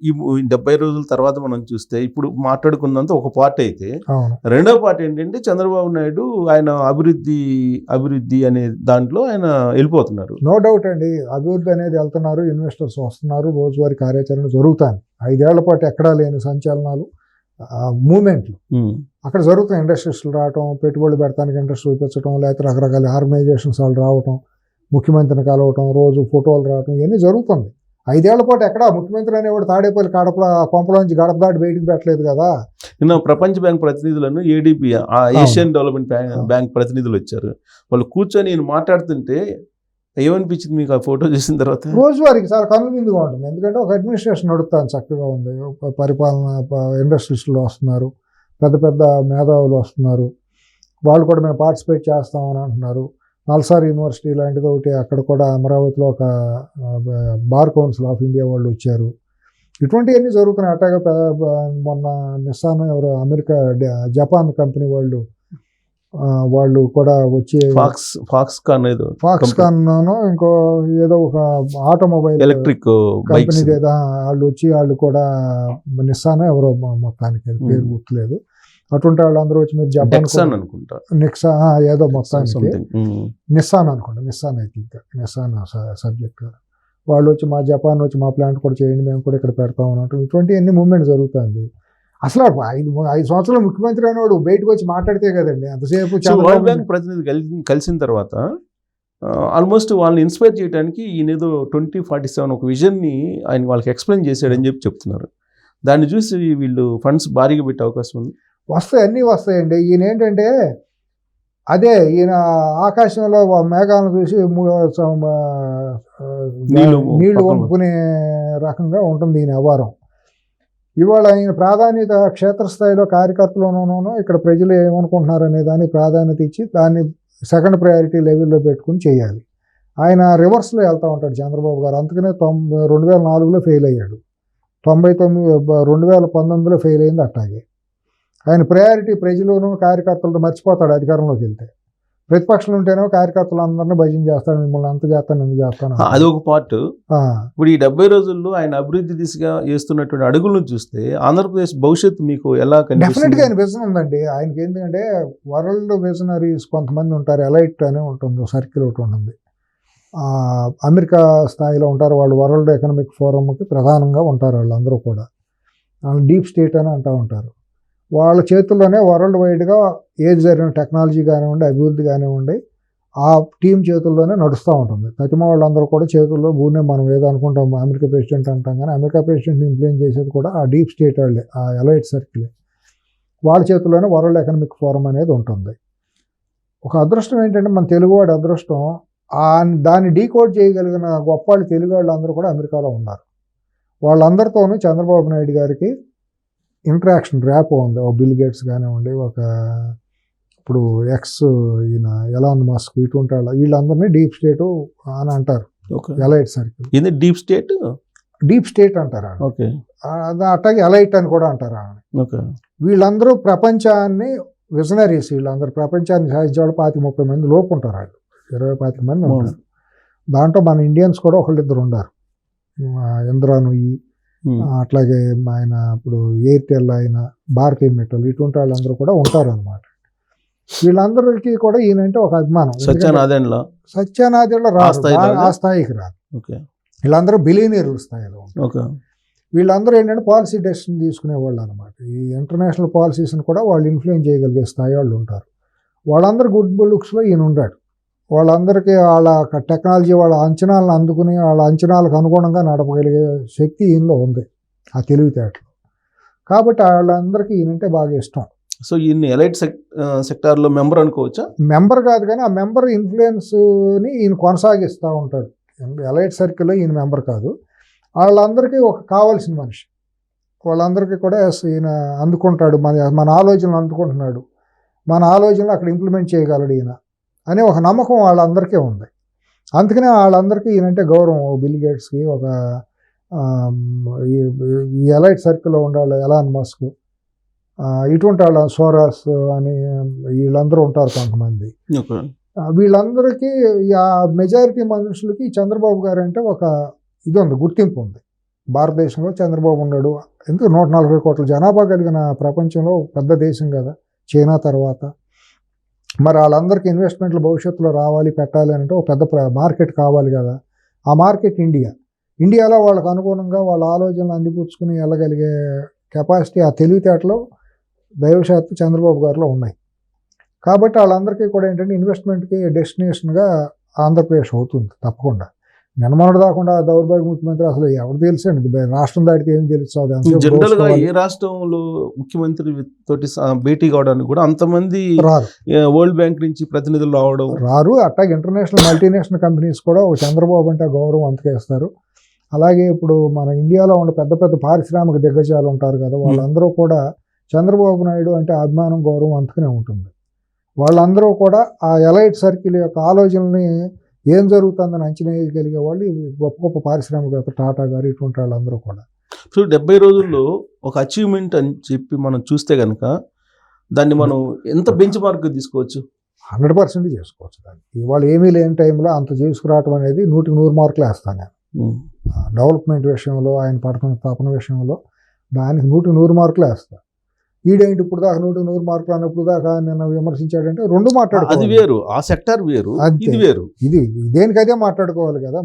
ఈ 70 రోజుల తర్వాత మనం చూస్తే ఇప్పుడు మాట్లాడుకున్నంత ఒక పార్ట్ అయితే, అవును రెండో పార్ట్ ఏంటంటే చంద్రబాబు నాయుడు ఆయన అభివృద్ధి అనే దాంట్లో ఆయన వెళ్ళిపోతున్నారు. నో డౌట్ అండి. అభివృద్ధి అనేది వెళ్తున్నారు, ఇన్వెస్టర్స్ వస్తున్నారు, రోజువారీ కార్యాచరణ జరుగుతాయి. 5 ఏళ్ల పాటు ఎక్కడా లేని సంచలనాలు, మూమెంట్లు అక్కడ జరుగుతాయి. ఇండస్ట్రీస్లు రావటం, పెట్టుబడులు పెడతానికి ఇండస్ట్రీ చూపించడం, లేకపోతే రకరకాల ఆర్గనైజేషన్స్ వాళ్ళు రావటం, ముఖ్యమంత్రిని కలవటం, రోజు ఫోటోలు రావటం, ఇవన్నీ జరుగుతుంది. 5 ఏళ్ల పాటు ఎక్కడ ముఖ్యమంత్రి అనేవాడు తాడేపల్లి కడప కొంపలోంచి గడప దాటి బయటికి పెట్టలేదు కదా. నిన్న ప్రపంచ బ్యాంక్ ప్రతినిధులను ఏడీబీ ఏషియన్ డెవలప్మెంట్ బ్యాంక్ ప్రతినిధులు వచ్చారు. వాళ్ళు కూర్చొని నేను మాట్లాడుతుంటే ఏమనిపించింది మీకు ఆ ఫోటో చూసిన తర్వాత? రోజువారికి చాలా కనువిందుగా ఉంటుంది. ఎందుకంటే ఒక అడ్మినిస్ట్రేషన్ నడుస్తాను చక్కగా ఉంది, పరిపాలన, ఇండస్ట్రీస్లో వస్తున్నారు, పెద్ద పెద్ద మేధావులు వస్తున్నారు, వాళ్ళు కూడా మేము పార్టిసిపేట్ చేస్తామని అంటున్నారు. నల్సార్ యూనివర్సిటీ లాంటిది ఒకటి, అక్కడ కూడా అమరావతిలో ఒక బార్ కౌన్సిల్ ఆఫ్ ఇండియా వాళ్ళు వచ్చారు. ఇటువంటివన్నీ జరుగుతున్నాయి. అట్లాగే మొన్న నిస్సాన్ ఎవరు జపాన్ కంపెనీ వాళ్ళు కూడా వచ్చి ఫాక్స్కాన్ ఇంకో ఏదో ఒక ఆటోమొబైల్ ఎలక్ట్రిక్ కంపెనీ వాళ్ళు వచ్చి వాళ్ళు కూడా నిస్సాన్ ఎవరో మొత్తానికి పేరు గుర్తులేదు. అటువంటి వాళ్ళందరూ వచ్చి మీరు జపాన్ అనుకుంటా, నిక్సా ఏదో మొత్తానికి నిస్సాన్ అనుకుంటా, నిస్సాన్ అయితే ఇంకా నిస్సాన్ సబ్జెక్ట్ వాళ్ళు వచ్చి మా జపాన్ వచ్చి మా ప్లాంట్ కూడా చేయండి, మేము కూడా ఇక్కడ పెడతాం అన్నట్టు ఇటువంటి అన్ని మూమెంట్ జరుగుతుంది. అసలు 5 సంవత్సరాలు ముఖ్యమంత్రి అనేవాడు బయటకు వచ్చి మాట్లాడితే కదండి అంతసేపు. వరల్డ్ బ్యాంక్ ప్రతినిధి కలిసిన తర్వాత ఆల్మోస్ట్ వాళ్ళని ఇన్స్పైర్ చేయడానికి ఈయన ఏదో 2047 ఒక విజన్ని ఆయన వాళ్ళకి ఎక్స్ప్లెయిన్ చేశాడని చెప్తున్నారు. దాన్ని చూసి వీళ్ళు ఫండ్స్ భారీగా పెట్టే అవకాశం ఉంది. వస్తాయి, అన్నీ వస్తాయండి. ఈయన ఏంటంటే ఈయన ఆకాశంలో మేఘాలను చూసి నీళ్లు వంపుకునే రకంగా ఉంటుంది ఈయన వ్యవహారం. ఇవాళ ఆయన ప్రాధాన్యత క్షేత్రస్థాయిలో కార్యకర్తలోనూ ఇక్కడ ప్రజలు ఏమనుకుంటున్నారు అనే దానికి ప్రాధాన్యత ఇచ్చి దాన్ని సెకండ్ ప్రయారిటీ లెవెల్లో పెట్టుకుని చేయాలి. ఆయన రివర్స్లో వెళ్తూ ఉంటాడు చంద్రబాబు గారు. అందుకనే 2004లో ఫెయిల్ అయ్యాడు, 2019లో ఫెయిల్ అయింది. అట్లాగే ఆయన ప్రయారిటీ ప్రజలను కార్యకర్తలతో మర్చిపోతాడు అధికారంలోకి వెళ్తే. ప్రతిపక్షంలో ఉంటేనో కార్యకర్తలు అందరినీ భజన చేస్తాడు, మిమ్మల్ని అంత చేస్తాను ఎందుకు చేస్తాను. అది ఒక పార్ట్. ఇప్పుడు ఈ 70 రోజుల్లో ఆయన అభివృద్ధి దిశగా చేస్తున్నటువంటి అడుగులను చూస్తే ఆంధ్రప్రదేశ్ భవిష్యత్తు మీకు ఎలా కనిపిస్తుంది? డెఫినెట్గా ఆయన విజన్ ఉందండి ఆయనకి. ఎందుకంటే వరల్డ్ విజనరీస్ కొంతమంది ఉంటారు, ఎలైట్ అనే ఉంటుంది, సర్కిల్ ఒకటి ఉంటుంది, అమెరికా స్థాయిలో ఉంటారు వాళ్ళు. వరల్డ్ ఎకనామిక్ ఫోరంకి ప్రధానంగా ఉంటారు వాళ్ళందరూ కూడా. వాళ్ళు డీప్ స్టేట్ అని అంటూ ఉంటారు. వాళ్ళ చేతుల్లోనే వరల్డ్ వైడ్గా ఏది జరిగిన టెక్నాలజీ కానివ్వండి, అభివృద్ధి కానివ్వండి, ఆ టీం చేతుల్లోనే నడుస్తూ ఉంటుంది. ప్రతిమ వాళ్ళందరూ కూడా చేతుల్లో భూనే. మనం ఏదో అనుకుంటాం అమెరికా ప్రెసిడెంట్ అంటాం, కానీ అమెరికా ప్రెసిడెంట్ని ఇంప్లిమెంట్ చేసేది కూడా ఆ డీప్ స్టేట్ వాళ్ళే, ఆ ఎలైట్ సర్కిలే. వాళ్ళ చేతుల్లోనే వరల్డ్ ఎకనామిక్ ఫోరం అనేది ఉంటుంది. ఒక అదృష్టం ఏంటంటే మన తెలుగువాడి అదృష్టం, దాన్ని డీకోడ్ చేయగలిగిన గొప్ప వాళ్ళు తెలుగు వాళ్ళు అందరూ కూడా అమెరికాలో ఉన్నారు. వాళ్ళందరితోనూ చంద్రబాబు నాయుడు గారికి ఇంటరాక్షన్ ర్యాప్ ఉంది. ఒక బిల్ గేట్స్ కానివ్వండి, ఇప్పుడు ఈయన ఎలాన్ మస్క్, ఇటువంటి వాళ్ళు వీళ్ళందరినీ డీప్ స్టేట్ అని అంటారు, ఎలైట్ సర్కిల్. ఇది డీప్ స్టేట్ అంటారు. అట్లాగే ఎలైట్ అని కూడా అంటారు. వీళ్ళందరూ ప్రపంచాన్ని విజనరీస్, వీళ్ళందరూ ప్రపంచాన్ని సాధించేవాళ్ళు 25-30 మంది లోపు ఉంటారు. వాళ్ళు 20-25 మంది ఉంటారు. దాంట్లో మన ఇండియన్స్ కూడా ఒకళ్ళిద్దరు ఉన్నారు, ఇంద్రానుయి, అట్లాగే ఆయన ఇప్పుడు ఎయిర్టెల్, ఆయన భారతీయ మెటల్, ఇటువంటి వాళ్ళందరూ కూడా ఉంటారు అనమాట. వీళ్ళందరికీ కూడా ఈయనంటే ఒక అభిమానం. సత్యనాదేళ్ల రాదు, ఆ స్థాయికి రాదు. వీళ్ళందరూ బిలియనీర్ల స్థాయిలో ఉంటారు. వీళ్ళందరూ ఏంటంటే పాలసీ డెసిషన్ తీసుకునేవాళ్ళు అనమాట. ఈ ఇంటర్నేషనల్ పాలసీస్ని కూడా వాళ్ళు ఇన్ఫ్లుయెన్స్ చేయగలిగే స్థాయి వాళ్ళు ఉంటారు. వాళ్ళందరూ గుడ్ లుక్స్లో ఈయన ఉంటాడు. వాళ్ళందరికీ వాళ్ళ టెక్నాలజీ, వాళ్ళ అంచనాలను అందుకుని వాళ్ళ అంచనాలకు అనుగుణంగా నడపగలిగే శక్తి ఈయనలో ఉంది, ఆ తెలివితేటలు. కాబట్టి వాళ్ళందరికీ ఈయనంటే బాగా ఇష్టం. సో ఈయన ఎలైట్ సెక్టార్లో మెంబర్ అనుకోవచ్చా? మెంబర్ కాదు, కానీ ఆ మెంబర్ ఇన్ఫ్లుయెన్స్ని ఈయన కొనసాగిస్తూ ఉంటాడు. ఎలైట్ సర్కిల్లో ఈయన మెంబర్ కాదు, వాళ్ళందరికీ ఒక కావాల్సిన మనిషి. వాళ్ళందరికీ కూడా ఈయన అందుకుంటాడు, మన ఆలోచనలు అందుకుంటున్నాడు, మన ఆలోచనలు అక్కడ ఇంప్లిమెంట్ చేయగలడు ఈయన అనే ఒక నమ్మకం వాళ్ళందరికీ ఉంది. అందుకనే వాళ్ళందరికీ ఈయనంటే గౌరవం. బిల్ గేట్స్కి, ఒక ఈ ఎలైట్ సర్కిల్లో ఉండాలి ఎలాన్ మస్క్, ఇటువంటి వాళ్ళ సోరాస్ అని వీళ్ళందరూ ఉంటారు కొంతమంది. వీళ్ళందరికీ ఆ మెజారిటీ మనుషులకి చంద్రబాబు గారు అంటే ఒక ఇది ఉంది, గుర్తింపు ఉంది. భారతదేశంలో చంద్రబాబు ఉన్నాడు. ఎందుకు 140 కోట్ల జనాభా కలిగిన ప్రపంచంలో పెద్ద దేశం కదా చైనా తర్వాత. మరి వాళ్ళందరికీ ఇన్వెస్ట్మెంట్లు భవిష్యత్తులో రావాలి పెట్టాలి అంటే ఒక పెద్ద మార్కెట్ కావాలి కదా. ఆ మార్కెట్ ఇండియాలో వాళ్ళకు అనుగుణంగా వాళ్ళ ఆలోచనలు అందిపుచ్చుకుని వెళ్ళగలిగే కెపాసిటీ, ఆ తెలివితేటలు దైవశాత్తు చంద్రబాబు గారిలో ఉన్నాయి. కాబట్టి వాళ్ళందరికీ కూడా ఏంటంటే ఇన్వెస్ట్మెంట్కి డెస్టినేషన్గా ఆంధ్రప్రదేశ్ అవుతుంది తప్పకుండా. నిన్నమొన్నటి దాకుండా దౌర్భాగ్య ముఖ్యమంత్రి అసలు ఎవరు తెలుసండి, రాష్ట్రం దాటితే ఏం తెలుస్తుంది. జనరల్ గా ఏ రాష్ట్రంలో ముఖ్యమంత్రి తోటి భేటీ కావడానికి కూడా అంతమంది రారు, వరల్డ్ బ్యాంక్ నుంచి ప్రతినిధులు రారు. అట్లాగే ఇంటర్నేషనల్ మల్టీనేషనల్ కంపెనీస్ కూడా ఒక చంద్రబాబు అంటే గౌరవం అంతకేస్తారు. అలాగే ఇప్పుడు మన ఇండియాలో ఉన్న పెద్ద పెద్ద పారిశ్రామిక దిగ్గజాలు ఉంటారు కదా, వాళ్ళందరూ కూడా చంద్రబాబు నాయుడు అంటే అభిమానం గౌరవం అంతకనే ఉంటుంది. వాళ్ళందరూ కూడా ఆ ఎలైట్ సర్కిల్ యొక్క ఆలోచనల్ని ఏం జరుగుతుందని అంచనా వేయగలిగే వాళ్ళు గొప్ప గొప్ప పారిశ్రామికవేత్త టాటా గారు ఇటువంటి వాళ్ళందరూ కూడా. సో 70 రోజుల్లో ఒక అచీవ్మెంట్ అని చెప్పి మనం చూస్తే కనుక దాన్ని మనం ఎంత బెంచ్ మార్క్ తీసుకోవచ్చు? 100% చేసుకోవచ్చు. దాన్ని ఇవాళ ఏమీ లేని టైంలో అంత చేసుకురావటం అనేది 100కి 100 మార్కులు వేస్తాను నేను. డెవలప్మెంట్ విషయంలో, ఆయన పడుతున్న స్థాపన విషయంలో దానికి 100కి 100 మార్కులు వేస్తాను. ఈడేంటి ఇప్పుడు దాకా 100కి 100 మార్కులు అన్నప్పుడు దాకా నిన్న విమర్శించాడంటే రెండు మాట్లాడుకోవాలి. అది వేరు, ఆ సెక్టార్ వేరు, ఇది వేరు. ఇది దేనికైతే మాట్లాడుకోవాలి కదా.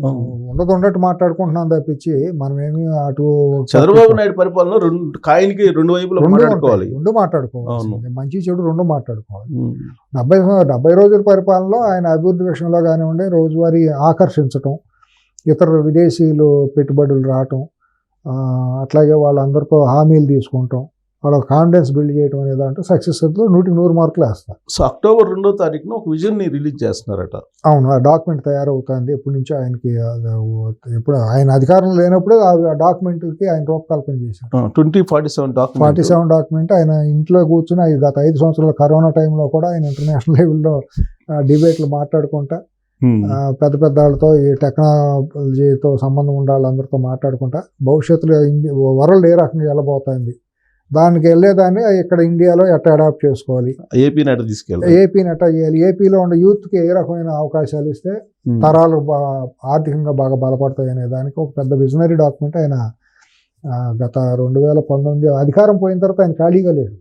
ఉండదు మాట్లాడుకుంటున్నాం తప్పించి మనమేమి అటు చంద్రబాబు నాయుడు పరిపాలన కాయనికి రెండు వైపులు మాట్లాడుకోవాలి, రెండు మాట్లాడుకోవాలి. మంచి చెడు రెండు మాట్లాడుకోవాలి. 70 రోజుల పరిపాలనలో ఆయన అభివృద్ధి విషయంలో కానివ్వండి, రోజువారీ ఆకర్షించటం, ఇతర విదేశీయులు పెట్టుబడులు రావటం, అట్లాగే వాళ్ళందరితో హామీలు తీసుకుంటాం, వాళ్ళ కాన్ఫిడెన్స్ బిల్డ్ చేయడం అనే దాంట్లో సక్సెస్ అవుతుంది. 100కి 100 మార్కులు వేస్తారు. సో అక్టోబర్ 2వ తారీఖున ఒక విజన్ ని రిలీజ్ చేస్తున్నారట. అవును, ఆ డాక్యుమెంట్ తయారవుతుంది. ఎప్పటి నుంచో ఆయనకి ఎప్పుడు ఆయన అధికారంలో లేనప్పుడే ఆ డాక్యుమెంట్కి ఆయన రూపకల్పన చేశారు. 47 డాక్యుమెంట్ ఆయన ఇంట్లో కూర్చుని గత 5 సంవత్సరాల కరోనా టైంలో కూడా ఆయన ఇంటర్నేషనల్ లెవెల్లో డిబేట్లు మాట్లాడుకుంటా, పెద్ద పెద్ద వాళ్ళతో, ఈ టెక్నాలజీతో సంబంధం ఉండే వాళ్ళందరితో మాట్లాడుకుంటా భవిష్యత్తులో వరల్డ్ ఏ రకంగా వెళ్ళబోతుంది, దానికి వెళ్ళేదాన్ని ఇక్కడ ఇండియాలో ఎట్లా అడాప్ట్ చేసుకోవాలి, ఏపీని ఎట్లా చేయాలి, ఏపీలో ఉన్న యూత్కి ఏ రకమైన అవకాశాలు ఇస్తే తరాలు ఆర్థికంగా బాగా బలపడతాయి అనే దానికి ఒక పెద్ద విజనరీ డాక్యుమెంట్ ఆయన గత 2019 అధికారం పోయిన తర్వాత ఆయన ఖాళీగా లేడు.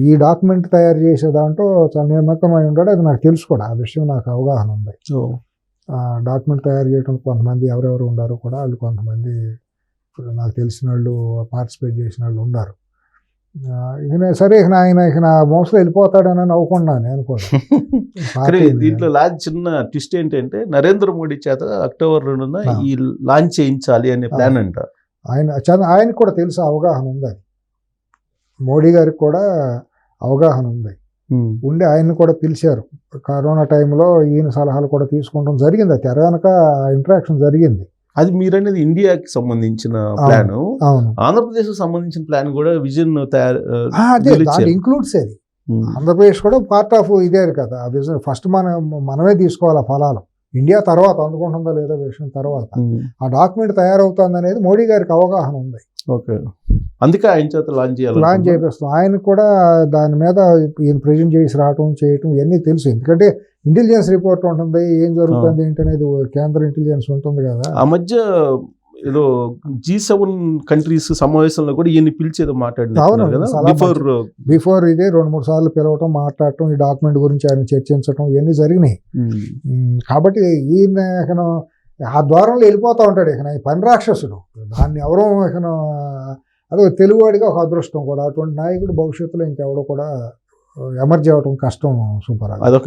ఈ డాక్యుమెంట్ తయారు చేసే దాంట్లో చాలా నిమగ్నమై ఉంటాడు. అది నాకు తెలుసు కూడా, ఆ విషయం నాకు అవగాహన ఉంది. డాక్యుమెంట్ తయారు చేయడం కొంతమంది ఎవరెవరు ఉన్నారు కూడా, వాళ్ళు కొంతమంది నాకు తెలిసిన వాళ్ళు పార్టిసిపేట్ చేసిన వాళ్ళు ఉన్నారు. సరే ఆయన మోసలో వెళ్ళిపోతాడని నవ్వుకున్నాను నేను కూడా. దీంట్లో చిన్న ట్విస్ట్ ఏంటంటే నరేంద్ర మోడీ చేత అక్టోబర్ 2న ఈ లాంచ్ చేయించాలి అనే ప్లాన్ అంట. ఆయనకు కూడా తెలుసు, అవగాహన ఉంది. అది మోడీ గారికి కూడా అవగాహన ఉండి ఆయన్ని కూడా పిలిచారు. కరోనా టైంలో ఈయన సలహాలు కూడా తీసుకోవడం జరిగింది. తెర వెనక ఇంటరాక్షన్ జరిగింది. అది మీరనేది ఇండియాకి సంబంధించిన ప్లాన్. ఆంధ్రప్రదేశ్ సంబంధించిన ప్లాన్ కూడా విజన్ ఇంక్లూడ్స్. అది ఆంధ్రప్రదేశ్ కూడా పార్ట్ ఆఫ్ ఇదే కదా. ఆ విజన్ ఫస్ట్ మనమే తీసుకోవాలి ఆ ఫలాలు. ఇండియా తర్వాత అందుకుంటుందో లేదో విషయం తర్వాత. ఆ డాక్యుమెంట్ తయారవుతుంది అనేది మోడీ గారికి అవగాహన ఉంది. ఓకే, అందుకే ఆయన చేత లాంచ్ చేపిస్తాం. ఆయనకు కూడా దాని మీద ఈయన ప్రెజెంట్ చేసి రావటం చేయటం ఇవన్నీ తెలుసు. ఎందుకంటే ఇంటెలిజెన్స్ రిపోర్ట్ ఉంటుంది, ఏం జరుగుతుంది ఏంటి అనేది కేంద్ర ఇంటెలిజెన్స్ ఉంటుంది కదా. ఆ మధ్య ఏదో G7 కంట్రీస్ సమావేశంలో కూడా ఈయన పిలిచేదో మాట్లాడినారు కదా. బిఫోర్ ఇదే 2-3 సార్లు పిలవటం, మాట్లాడటం, ఈ డాక్యుమెంట్ గురించి ఆయన చర్చించడం ఇవన్నీ జరిగినాయి. కాబట్టి ఈయన ఆ ద్వారంలో వెళ్ళిపోతూ ఉంటాడు. ఈ పని రాక్షసుడు, దాన్ని ఎవరో అదే తెలుగువాడిగా ఒక అదృష్టం కూడా. అటువంటి నాయకుడు భవిష్యత్తులో ఇంకెవడో కూడా ఎమర్జీ అవ్వడం కష్టం. సూపర్, అదొక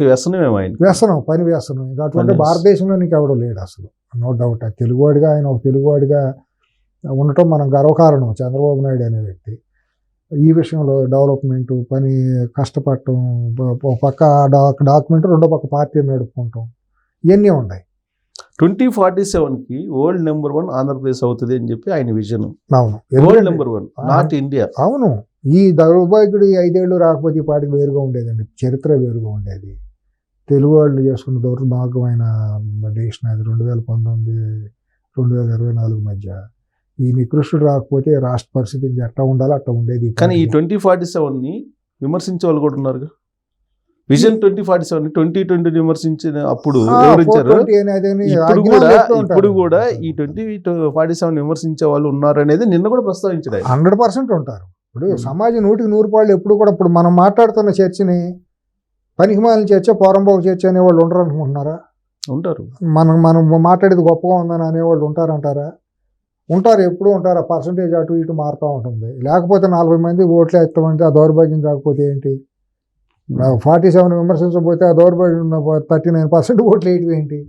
పని వ్యసనం. ఇంకా అటువంటి భారతదేశంలో నీకు ఎవడో లేడు అసలు, నో డౌట్. తెలుగువాడిగా ఆయన ఒక తెలుగువాడిగా ఉండటం మనం గర్వకారణం. చంద్రబాబు నాయుడు అనే వ్యక్తి ఈ విషయంలో డెవలప్మెంట్ పని కష్టపడటం, ఒక పక్క డాక్యుమెంట్, రెండో పక్క పార్టీని నడుపుకుంటాం, ఇవన్నీ ఉన్నాయి. 2047కి వరల్డ్ నెంబర్ 1 ఆంధ్రప్రదేశ్ అవుతుంది అని చెప్పి ఆయన విజన్. అవును, వరల్డ్ నెంబర్ 1, నాట్ ఇండియా. అవును, ఈ దౌర్భాగ్యుడు 5 ఏళ్ళు రాకపోతే ఈ పాటికి వేరుగా ఉండేదండి, చరిత్ర వేరుగా ఉండేది. తెలుగు వాళ్ళు చేసుకున్న దౌర్భాగ్యమైన డేషన్ అది 2019-2024 మధ్య. ఈ నికృష్టుడు రాకపోతే రాష్ట్ర పరిస్థితి ఎట్లా ఉండాలో అట్లా ఉండేది. కానీ ఈ 2047ని విమర్శించే వాళ్ళు కూడా ఉన్నారు. విజన్ 2047 2020 విమర్శించిన అప్పుడు వివరించారు. ఇప్పుడు కూడా ఈ 2047 విమర్శించే వాళ్ళు ఉన్నారు అనేది నిన్న కూడా ప్రస్తావించారు. 100% ఉంటారు. ఇప్పుడు సమాజం 100% ఎప్పుడు కూడా ఇప్పుడు మనం మాట్లాడుతున్న చర్చని పనికిమాలిన చర్చ, పోరంబోకు చర్చ అనేవాళ్ళు ఉండరు అనుకుంటున్నారా? ఉంటారు. మనం మాట్లాడేది గొప్పగా ఉందని అనేవాళ్ళు ఉంటారంటారా? ఉంటారు, ఎప్పుడు ఉంటారు. ఆ పర్సంటేజ్ అటు ఇటు మారుతూ ఉంటుంది. లేకపోతే 40 మంది ఓట్లు వేస్తామంటే ఆ దౌర్భాగ్యం కాకపోతే ఏంటి? 47 విమర్శించకపోతే ఆ దౌర్భాగ్యం 39% ఓట్లు వేయటం ఏంటి?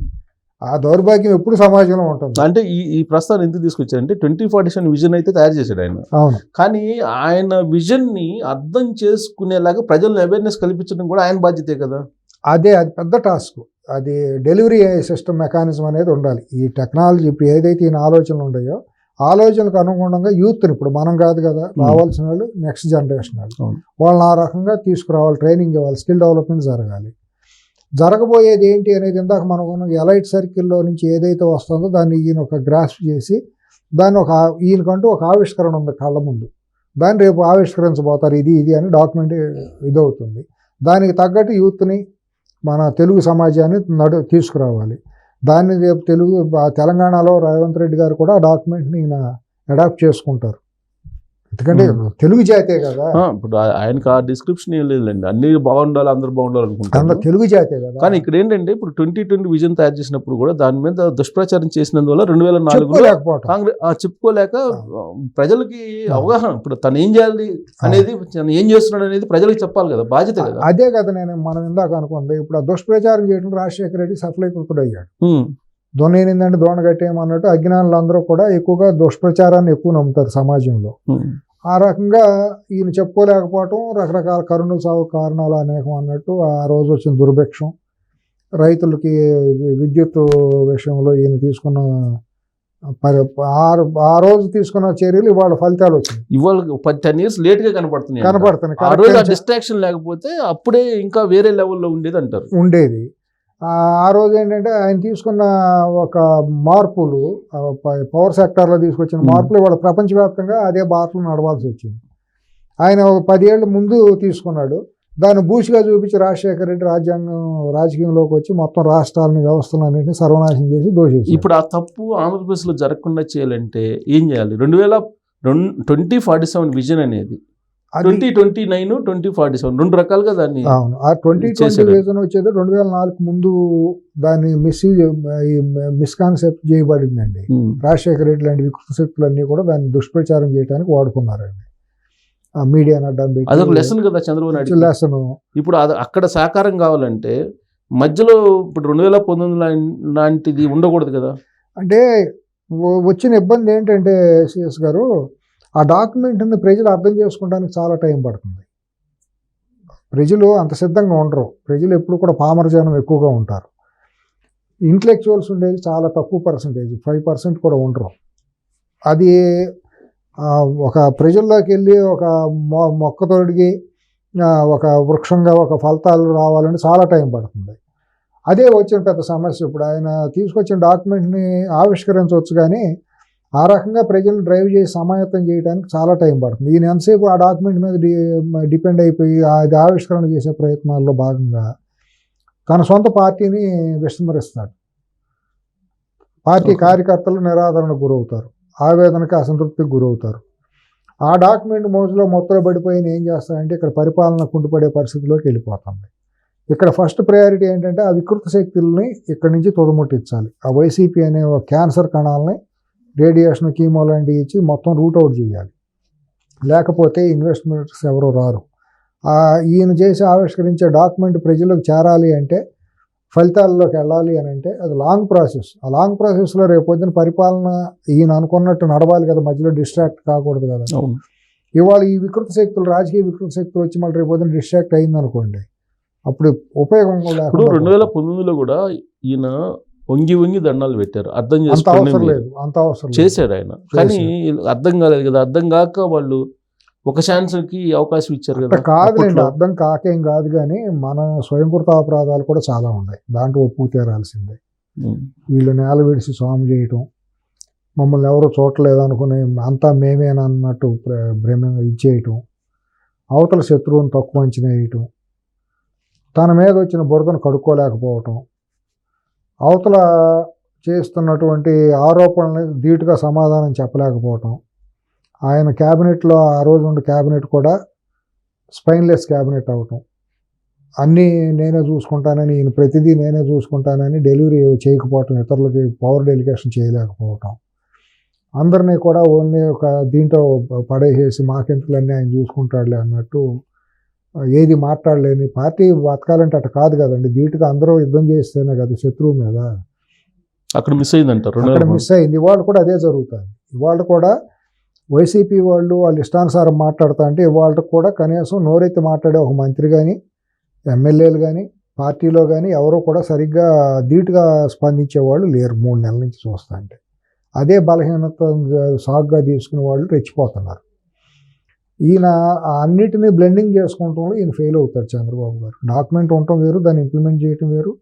ఆ దౌర్భాగ్యం ఎప్పుడు సమాజంలో ఉంటుంది. అంటే ఈ ప్రస్తావన ఎందుకు తీసుకొచ్చారంటే 2047 విజన్ అయితే తయారు చేశాడు ఆయన. అవును. కానీ ఆయన విజన్ ని అర్థం చేసుకునేలాగా ప్రజలను అవేర్నెస్ కల్పించడం కూడా ఆయన బాధ్యతే కదా. అది పెద్ద టాస్క్. అది డెలివరీ సిస్టమ్ మెకానిజం అనేది ఉండాలి. ఈ టెక్నాలజీ ఇప్పుడు ఏదైతే ఈయన ఆలోచనలు ఉన్నాయో ఆలోచనలకు అనుగుణంగా యూత్ని, ఇప్పుడు మనం కాదు కదా రావాల్సిన వాళ్ళు, నెక్స్ట్ జనరేషన్ వాళ్ళని ఆ రకంగా తీసుకురావాలి, ట్రైనింగ్ ఇవ్వాలి, స్కిల్ డెవలప్మెంట్ జరగాలి. జరగబోయేది ఏంటి అనేది ఇందాక మనం ఎలైట్ సర్కిల్లో నుంచి ఏదైతే వస్తుందో దాన్ని ఈయన ఒక గ్రాస్ప్ చేసి దాన్ని ఈయనకంటూ ఒక ఆవిష్కరణ ఉంది కళ్ళ ముందు, దాన్ని రేపు ఆవిష్కరించబోతారు, ఇది అని డాక్యుమెంట్ ఇదవుతుంది. దానికి తగ్గట్టు యూత్ని, మన తెలుగు సమాజాన్ని తీసుకురావాలి. దాన్ని రేపు తెలంగాణలో రేవంత్ రెడ్డి గారు కూడా ఆ డాక్యుమెంట్ని ఈయన అడాప్ట్ చేసుకుంటారు. ఎందుకంటే తెలుగు జాతే కదా. ఇప్పుడు ఆయనకు ఆ డిస్క్రిప్షన్ ఏం లేదండి, అన్ని బాగుండాలి, అందరూ బాగుండాలి అనుకుంటారు. తెలుగు జాతే కదా. కానీ ఇక్కడ ఏంటంటే ఇప్పుడు 2020 విజన్ తయారు చేసినప్పుడు కూడా దాని మీద దుష్ప్రచారం చేసినందువల్ల 2004 కాంగ్రెస్ చెప్పుకోలేక ప్రజలకి అవగాహన, ఇప్పుడు తను ఏం చేయాలి అనేది, తను ఏం చేస్తున్నాడు అనేది ప్రజలకు చెప్పాలి కదా, బాధ్యత కదా. అదే కదా మనం ఇందాక అనుకుంది. ఇప్పుడు ఆ దుష్ప్రచారం చేయడం రాజశేఖర రెడ్డి సఫలీకృతుడు అయ్యాడు. దొన్నేందంటే దోణ కట్టేయమన్నట్టు అజ్ఞానులు అందరూ కూడా ఎక్కువగా దుష్ప్రచారాన్ని ఎక్కువ నమ్ముతారు సమాజంలో. ఆ రకంగా ఈయన చెప్పుకోలేకపోవటం, రకరకాల కరుణ సాగు కారణాలు అనేకం అన్నట్టు ఆ రోజు వచ్చిన దుర్భిక్షం, రైతులకి విద్యుత్ విషయంలో ఈయన తీసుకున్న ఆ రోజు తీసుకున్న చర్యలు ఇవాళ ఫలితాలు వచ్చినాయి. ఇవాళ 10 years లేట్ గా కనపడుతున్నాయి. డిస్ట్రాక్షన్ లేకపోతే అప్పుడే ఇంకా వేరే లెవెల్లో ఉండేది. ఆ రోజు ఏంటంటే ఆయన తీసుకున్న ఒక మార్పులు, పవర్ సెక్టార్లో తీసుకొచ్చిన మార్పులు ఇవాళ ప్రపంచవ్యాప్తంగా అదే బాటలు నడవాల్సి వచ్చింది. ఆయన 10 ఏళ్ళ ముందు తీసుకున్నాడు, దాన్ని బూసిగా చూపించి రాజశేఖర రెడ్డి రాజకీయంలోకి వచ్చి మొత్తం రాష్ట్రాలని, వ్యవస్థలన్నింటినీ సర్వనాశనం చేసి దోషించారు. ఇప్పుడు ఆ తప్పు ఆంధ్రప్రదేశ్లో జరగకుండా చేయాలంటే ఏం చేయాలి? 2047 విజన్ అనేది 2029, 2047 రెండు రకాలుగా దాన్ని. అవును, ఆ 2020 విజన్ వచ్చేది 2004 ముందు దాన్ని మిస్కాన్సెప్ట్ చేయబడిందండి. రాజశేఖర రెడ్డి లాంటి వికృత శక్తులన్నీ కూడా దాన్ని దుష్ప్రచారం చేయడానికి వాడుకున్నారండి. ఆ మీడియాని అడ్డం పెట్టి. అదొక లెసన్ కదా చంద్రబాబు నాయుడు లెసన్. ఇప్పుడు అక్కడ సాకారం కావాలంటే మధ్యలో ఇప్పుడు 2019 లాంటిది ఉండకూడదు కదా. అంటే వచ్చిన ఇబ్బంది ఏంటంటే సిఎస్ గారు, ఆ డాక్యుమెంట్ని ప్రజలు అర్థం చేసుకోవడానికి చాలా టైం పడుతుంది. ప్రజలు అంత సిద్ధంగా ఉండరు. ప్రజలు ఎప్పుడు కూడా పామరజనం ఎక్కువగా ఉంటారు. ఇంటలెక్చువల్స్ ఉండేది చాలా తక్కువ పర్సంటేజ్, 5% కూడా ఉండరు. అది ఒక ప్రజల్లోకి వెళ్ళి ఒక మొక్క తొడిగి ఒక వృక్షంగా ఒక ఫలితాలు రావాలని చాలా టైం పడుతుంది. అదే వచ్చిన పెద్ద సమస్య. ఇప్పుడు ఆయన తీసుకొచ్చిన డాక్యుమెంట్ని ఆవిష్కరించవచ్చు, కానీ ఆ రకంగా ప్రజలను డ్రైవ్ చేసి సమాయత్తం చేయడానికి చాలా టైం పడుతుంది. ఈయన ఎంతసేపు ఆ డాక్యుమెంట్ మీద డిపెండ్ అయిపోయి అది ఆవిష్కరణ చేసే ప్రయత్నాల్లో భాగంగా తన సొంత పార్టీని విస్మరిస్తాడు. పార్టీ కార్యకర్తలు నిరాదరణకు గురవుతారు, ఆవేదనకి, అసంతృప్తికి గురవుతారు. ఆ డాక్యుమెంట్ మోజులో మొత్తలో పడిపోయి ఏం చేస్తారంటే ఇక్కడ పరిపాలన కుంటుపడే పరిస్థితిలోకి వెళ్ళిపోతుంది. ఇక్కడ ఫస్ట్ ప్రయారిటీ ఏంటంటే ఆ వికృత శక్తుల్ని ఇక్కడి నుంచి తుదముట్టించాలి. ఆ వైసీపీ అనే క్యాన్సర్ కణాలని రేడియేషన్, కీమో లాంటివి ఇచ్చి మొత్తం రూట్ అవుట్ చేయాలి. లేకపోతే ఇన్వెస్ట్మెంట్స్ ఎవరో రారు. ఈయన చేసి ఆవిష్కరించే డాక్యుమెంట్ ప్రజలకు చేరాలి అంటే, ఫలితాల్లోకి వెళ్ళాలి అని అంటే అది లాంగ్ ప్రాసెస్. ఆ లాంగ్ ప్రాసెస్లో రేపొద్దున పరిపాలన ఈయన అనుకున్నట్టు నడవాలి కదా, మధ్యలో డిస్ట్రాక్ట్ కాకూడదు కదా. ఇవాళ ఈ వికృత శక్తులు, రాజకీయ వికృత శక్తులు వచ్చి మళ్ళీ రేపొద్దున డిస్ట్రాక్ట్ అయిందనుకోండి, అప్పుడు ఉపయోగం కూడా. 2019లో కూడా ఈయన వంగి దండాలు పెట్టారు, అర్థం చేశాడు ఆయన. కానీ అర్థం కాలేదు కదా. అర్థం కాక వాళ్ళు ఒక ఛాన్స్కి అవకాశం ఇచ్చారు కదా. కాదులేండి, అర్థం కాకేం కాదు, కానీ మన స్వయంకృత అపరాధాలు కూడా చాలా ఉన్నాయి. దాంట్లో ఒప్పు తీరాల్సిందే. వీళ్ళు నేల విడిచి స్వామి చేయటం, మమ్మల్ని ఎవరో చూడలేదు అనుకుని అంతా మేమేనన్నట్టు ఇచ్చేయటం, అవతల శత్రువుని తక్కువ అంచనా వేయటం, తన మీద వచ్చిన బురదను కడుక్కోలేకపోవటం, అవతల చేస్తున్నటువంటి ఆరోపణలు ధీటుగా సమాధానం చెప్పలేకపోవటం, ఆయన క్యాబినెట్లో ఆ రోజు ఉన్న క్యాబినెట్ కూడా స్పైన్లెస్ క్యాబినెట్ అవటం, అన్నీ నేనే చూసుకుంటానని, ఈయన ప్రతిదీ నేనే చూసుకుంటానని డెలివరీ చేయకపోవటం, ఇతరులకి పవర్ డెలిగేషన్ చేయలేకపోవటం, అందరినీ కూడా ఓన్లీ ఒక దీంట్లో పడేసేసి మాకెందుకులన్నీ ఆయన చూసుకుంటాడులే అన్నట్టు ఏది మాట్లాడలేని పార్టీ బతకాలంటే అట్ట కాదు కదండి. ధీటుగా అందరూ యుద్ధం చేస్తేనే కదా శత్రువు మీద. అక్కడ మిస్ అయిందంటారు. అక్కడ మిస్ అయింది. ఇవాళ కూడా అదే జరుగుతుంది. ఇవాళ కూడా వైసీపీ వాళ్ళు ఇష్టానుసారం మాట్లాడుతా అంటే ఇవాళ కూడా కనీసం నోరెత్తి మాట్లాడే ఒక మంత్రి కానీ ఎమ్మెల్యేలు కానీ పార్టీలో కానీ ఎవరో కూడా సరిగ్గా ధీటుగా స్పందించేవాళ్ళు లేరు 3 నెలల నుంచి చూస్తా అంటే. అదే బలహీనత సాగుగా తీసుకునే వాళ్ళు రెచ్చిపోతున్నారు. ఈయన అన్నిటినీ బ్లెండింగ్ చేసుకుంటంలో ఈయన ఫెయిల్ అవుతాడు చంద్రబాబు గారు. డాక్యుమెంట్ ఉండటం వేరు, దాన్ని ఇంప్లిమెంట్ చేయటం వేరు.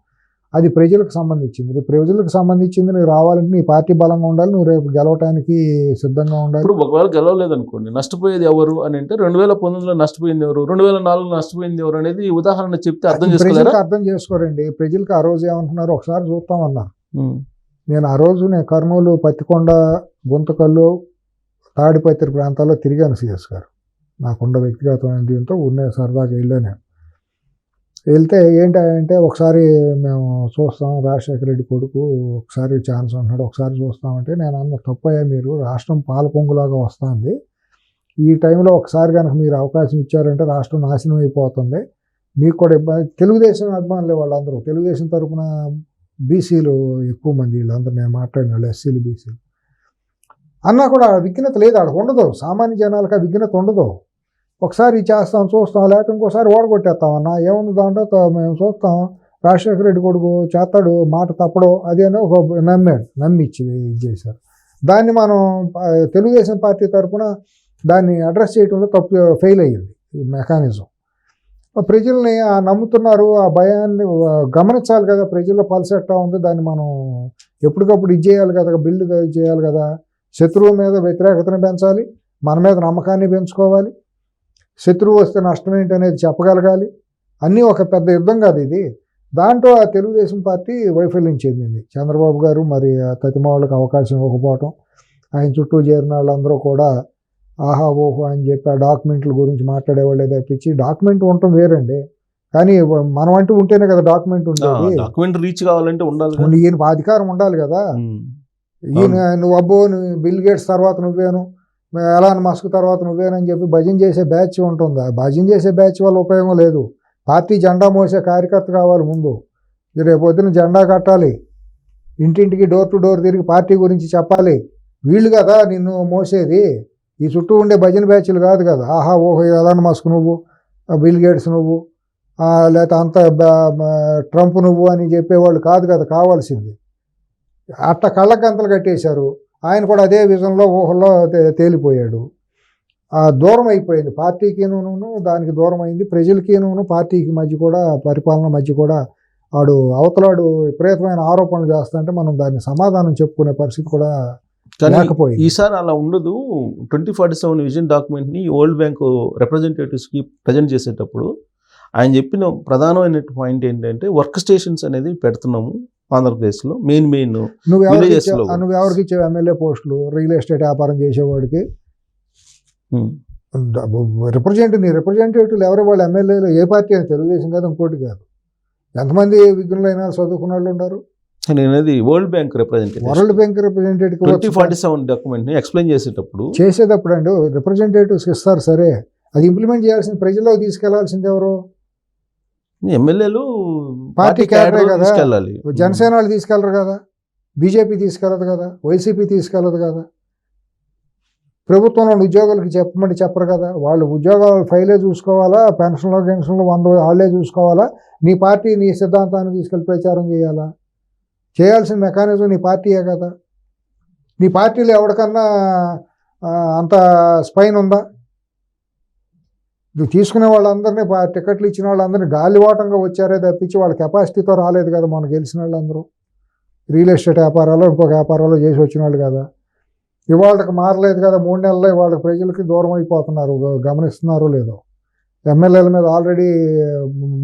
అది ప్రజలకు సంబంధించింది. ప్రజలకు సంబంధించింది నువ్వు రావాలంటే నీ పార్టీ బలంగా ఉండాలి, నువ్వు రేపు గెలవటానికి సిద్ధంగా ఉండాలి. ఇప్పుడు ఒకవేళ గెలవలేదనుకోండి, నష్టపోయేది ఎవరు అని అంటే 2019లో నష్టపోయింది ఎవరు, 2004లో నష్టపోయింది ఎవరు అనేది ఉదాహరణ చెప్తే అర్థం చేసుకోలేరా? అర్థం చేసుకోరండి. ప్రజలకు ఆ రోజు ఏమంటున్నారు, ఒకసారి చూస్తామన్నారు. నేను ఆ రోజు కర్నూలు, పత్తికొండ, గుంతకల్లు, తాడిపత్రి ప్రాంతాల్లో తిరిగాను సిఎస్ గారు. నాకున్న వ్యక్తిగతమైన దీంతో ఉన్న సరదాగా వెళ్ళాను. వెళ్తే ఏంటంటే ఒకసారి మేము చూస్తాం, రాజశేఖర రెడ్డి కొడుకు ఒకసారి ఛాన్స్ ఉంటున్నాడు, ఒకసారి చూస్తామంటే నేను అన్న తప్పయ్యా, మీరు రాష్ట్రం పాలకొంగులాగా వస్తుంది, ఈ టైంలో ఒకసారి కనుక మీరు అవకాశం ఇచ్చారంటే రాష్ట్రం నాశనం అయిపోతుంది, మీకు కూడా ఇబ్బంది. తెలుగుదేశం అభిమానులే వాళ్ళందరూ, తెలుగుదేశం తరఫున బీసీలు ఎక్కువ మంది, వీళ్ళందరూ నేను మాట్లాడిన వాళ్ళు ఎస్సీలు బీసీలు అన్నా కూడా విఘ్నత లేదు, వాళ్ళకి ఉండదు. సామాన్య జనాలకు ఆ విఘ్నత ఉండదు. ఒకసారి చేస్తాం చూస్తాం, లేకపోతే ఇంకోసారి ఓడగొట్టేస్తామన్నా ఏముంది దాంట్లో, మేము చూస్తాం రాజశేఖర రెడ్డి కొడుకు చేస్తాడు, మాట తప్పడు, అదేనో ఒక నమ్మి ఇది చేశారు. దాన్ని మనం తెలుగుదేశం పార్టీ తరఫున దాన్ని అడ్రస్ చేయడంలో ఫెయిల్ అయ్యింది ఈ మెకానిజం. ప్రజల్ని నమ్ముతున్నారు, ఆ భయాన్ని గమనించాలి కదా, ప్రజల్లో పల్స్ ఎట్టా ఉంది, దాన్ని మనం ఎప్పటికప్పుడు ఇది చేయాలి కదా, బిల్డ్ చేయాలి కదా. శత్రువు మీద వ్యతిరేకతను పెంచాలి, మన మీద నమ్మకాన్ని పెంచుకోవాలి, శత్రువు వస్తే నష్టం ఏంటి అనేది చెప్పగలగాలి. అన్నీ ఒక పెద్ద యుద్ధం కాదు ఇది. దాంట్లో ఆ తెలుగుదేశం పార్టీ వైఫల్యం చెందింది. చంద్రబాబు గారు మరి తతిమావులకు అవకాశం ఇవ్వకపోవటం, ఆయన చుట్టూ చేరిన వాళ్ళందరూ కూడా ఆహా ఓహో అని చెప్పి ఆ డాక్యుమెంట్ల గురించి మాట్లాడేవాళ్ళే తప్పించి, డాక్యుమెంట్ ఉండటం వేరండి, కానీ మనం అంటూ ఉంటేనే కదా డాక్యుమెంట్ ఉండేది. డాక్యుమెంట్ రీచ్ కావాలంటే ఉండాలి, ఈయన అధికారం ఉండాలి కదా. ఈయన నువ్వు అబ్బో నువ్వు బిల్ గేట్స్ తర్వాత నువ్వేను, ఎలాన్ మస్క్ తర్వాత నువ్వేనని చెప్పి భజన చేసే బ్యాచ్ ఉంటుంది. భజన చేసే బ్యాచ్ వల్ల ఉపయోగం లేదు. పార్టీ జెండా మోసే కార్యకర్త కావాలి ముందు. రేపు పొద్దున జెండా కట్టాలి, ఇంటింటికి డోర్ టు డోర్ తిరిగి పార్టీ గురించి చెప్పాలి. వీళ్ళు కదా నిన్ను మోసేది, ఈ చుట్టూ ఉండే భజన బ్యాచ్లు కాదు కదా. ఆహా ఓహో ఎలాన్ మస్క్ నువ్వు, బిల్ గేట్స్ నువ్వు, లేకపోతే అంత ట్రంప్ నువ్వు అని చెప్పేవాళ్ళు కాదు కదా కావాల్సింది. అట్ట కళ్ళకంతలు కట్టేశారు. ఆయన కూడా అదే విజన్లో ఊహల్లో తేలిపోయాడు. దూరం అయిపోయింది పార్టీకిను, దానికి దూరం అయింది ప్రజలకిను, పార్టీకి మధ్య కూడా, పరిపాలన మధ్య కూడా వాడు అవతలాడు విపరీతమైన ఆరోపణలు చేస్తుంటే మనం దాన్ని సమాధానం చెప్పుకునే పరిస్థితి కూడా లేకపోయింది. ఈసారి అలా ఉండదు. 2047 విజన్ డాక్యుమెంట్ని వరల్డ్ బ్యాంక్ రిప్రజెంటేటివ్స్కి ప్రజెంట్ చేసేటప్పుడు ఆయన చెప్పిన ప్రధానమైన పాయింట్ ఏంటంటే వర్క్ స్టేషన్స్ అనేది పెడుతున్నాము ఆంధ్రప్రదేశ్లో, మెయిన్ నువ్వు ఎవరికి ఇచ్చావు ఎమ్మెల్యే పోస్టులు? రియల్ ఎస్టేట్ వ్యాపారం చేసేవాడికి రిప్రజెంటేటివ్లు ఎవరు? వాళ్ళు ఎమ్మెల్యేలు ఏ పార్టీ అని, తెలుగుదేశం కాదు ఇంకోటి కాదు. ఎంతమంది విఘ్నులైనా చదువుకున్న ఉన్నారు. నేనది వరల్డ్ బ్యాంక్ రిప్రజెంటేటివ్ 2047 డాక్యుమెంట్ని ఎక్స్ప్లెయిన్ చేసేటప్పుడు అండి రిప్రజెంటేటివ్స్ ఇస్తారు సరే, అది ఇంప్లిమెంట్ చేయాల్సింది ప్రజల్లోకి తీసుకెళ్లాల్సింది ఎవరు? ఎమ్మెల్యేలు, పార్టీ క్యాడరే కదా. జనసేన వాళ్ళు తీసుకెళ్లరు కదా, బీజేపీ తీసుకెళ్ళదు కదా, వైసీపీ తీసుకెళ్ళదు కదా, ప్రభుత్వంలో ఉద్యోగులకి చెప్పరు కదా. వాళ్ళు ఉద్యోగాలు ఫైలే చూసుకోవాలా, పెన్షన్లో 100 వాళ్ళే చూసుకోవాలా, నీ పార్టీ నీ సిద్ధాంతాన్ని తీసుకెళ్ళి ప్రచారం చేయాలా? చేయాల్సిన మెకానిజం నీ పార్టీయే కదా. నీ పార్టీలో ఎవరికన్నా అంత స్పైన్ ఉందా? నువ్వు తీసుకునే వాళ్ళందరినీ, టికెట్లు ఇచ్చిన వాళ్ళందరినీ గాలివాటంగా వచ్చారే తప్పించి వాళ్ళ కెపాసిటీతో రాలేదు కదా. మనం గెలిచిన వాళ్ళందరూ రియల్ ఎస్టేట్ వ్యాపారాలు ఇంకొక వ్యాపారాలు చేసి వచ్చిన వాళ్ళు కదా. ఇవాళకి మారలేదు కదా. 3 నెలల్లో వాళ్ళకి ప్రజలకి దూరం అయిపోతున్నారు, గమనిస్తున్నారో లేదో. ఎమ్మెల్యేల మీద ఆల్రెడీ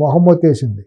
మొహమ్మొత్తేసింది.